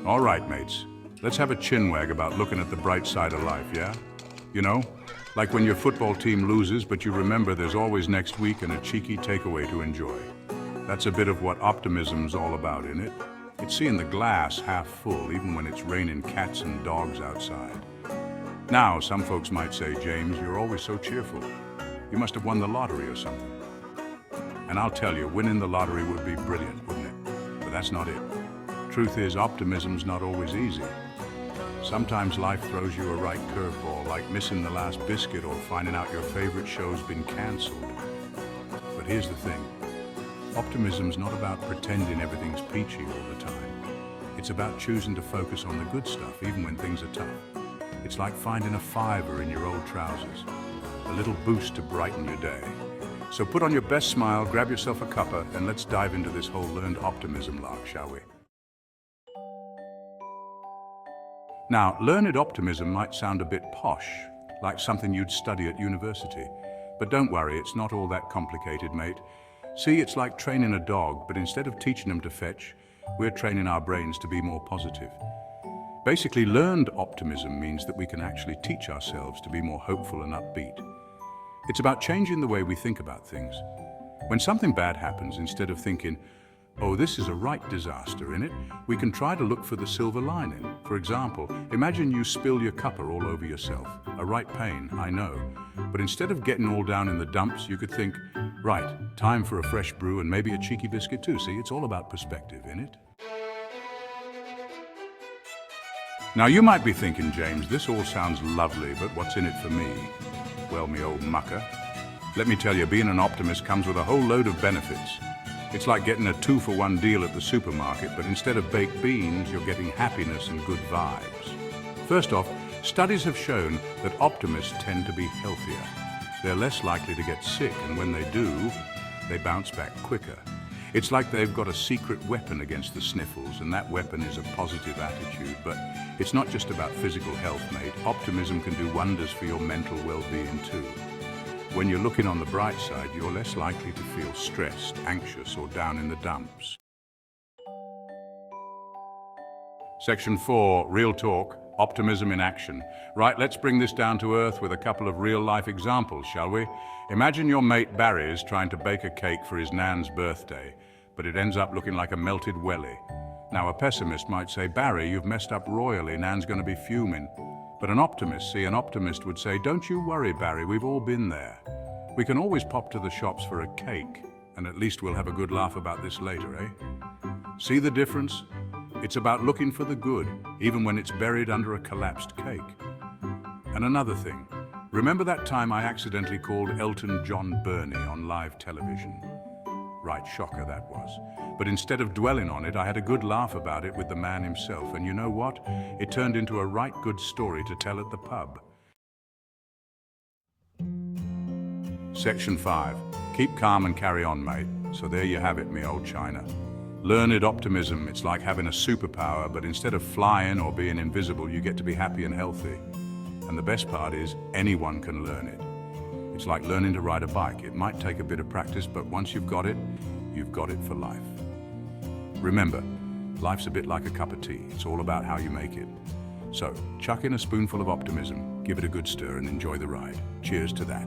All right, mates. Let's have a chinwag about looking at the bright side of life, yeah? You know, like when your football team loses, but you remember there's always next week and a cheeky takeaway to enjoy. That's a bit of what optimism's all about, isn't it? It's seeing the glass half full, even when it's raining cats and dogs outside. Now, some folks might say, James, you're always so cheerful. You must have won the lottery or something. And I'll tell you, winning the lottery would be brilliant, wouldn't it? But that's not it. Truth is, optimism's not always easy. Sometimes life throws you a right curveball, like missing the last biscuit or finding out your favorite show's been cancelled. But here's the thing. Optimism's not about pretending everything's peachy all the time. It's about choosing to focus on the good stuff, even when things are tough. It's like finding a fiver in your old trousers, a little boost to brighten your day. So put on your best smile, grab yourself a cuppa, and let's dive into this whole learned optimism lark, shall we? Now, learned optimism might sound a bit posh, like something you'd study at university. But don't worry, it's not all that complicated, mate. See, it's like training a dog, but instead of teaching them to fetch, we're training our brains to be more positive. Basically, learned optimism means that we can actually teach ourselves to be more hopeful and upbeat. It's about changing the way we think about things. When something bad happens, instead of thinking, oh, this is a right disaster, innit? We can try to look for the silver lining. For example, imagine you spill your cuppa all over yourself. A right pain, I know. But instead of getting all down in the dumps, you could think, right, time for a fresh brew and maybe a cheeky biscuit too. See, it's all about perspective, innit? Now, you might be thinking, James, this all sounds lovely, but what's in it for me? Well, me old mucker. Let me tell you, being an optimist comes with a whole load of benefits. It's like getting a 2-for-1 deal at the supermarket, but instead of baked beans, you're getting happiness and good vibes. First off, studies have shown that optimists tend to be healthier. They're less likely to get sick, and when they do, they bounce back quicker. It's like they've got a secret weapon against the sniffles, and that weapon is a positive attitude. But it's not just about physical health, mate. Optimism can do wonders for your mental well-being too. When you're looking on the bright side, you're less likely to feel stressed, anxious, or down in the dumps. Section 4, Real Talk, Optimism in Action. Right, let's bring this down to earth with a couple of real-life examples, shall we? Imagine your mate Barry is trying to bake a cake for his nan's birthday, but it ends up looking like a melted welly. Now, a pessimist might say, Barry, you've messed up royally, nan's going to be fuming. But an optimist would say, don't you worry, Barry, we've all been there. We can always pop to the shops for a cake, and at least we'll have a good laugh about this later, eh? See the difference? It's about looking for the good, even when it's buried under a collapsed cake. And another thing, remember that time I accidentally called Elton John Bernie on live television? Right, shocker that was. But instead of dwelling on it, I had a good laugh about it with the man himself. And you know what? It turned into a right good story to tell at the pub. Section 5. Keep calm and carry on, mate. So there you have it, me old China. Learned optimism. It's like having a superpower, but instead of flying or being invisible, you get to be happy and healthy. And the best part is, anyone can learn it. It's like learning to ride a bike. It might take a bit of practice, but once you've got it for life. Remember, life's a bit like a cup of tea. It's all about how you make it. So, chuck in a spoonful of optimism, give it a good stir, and enjoy the ride. Cheers to that.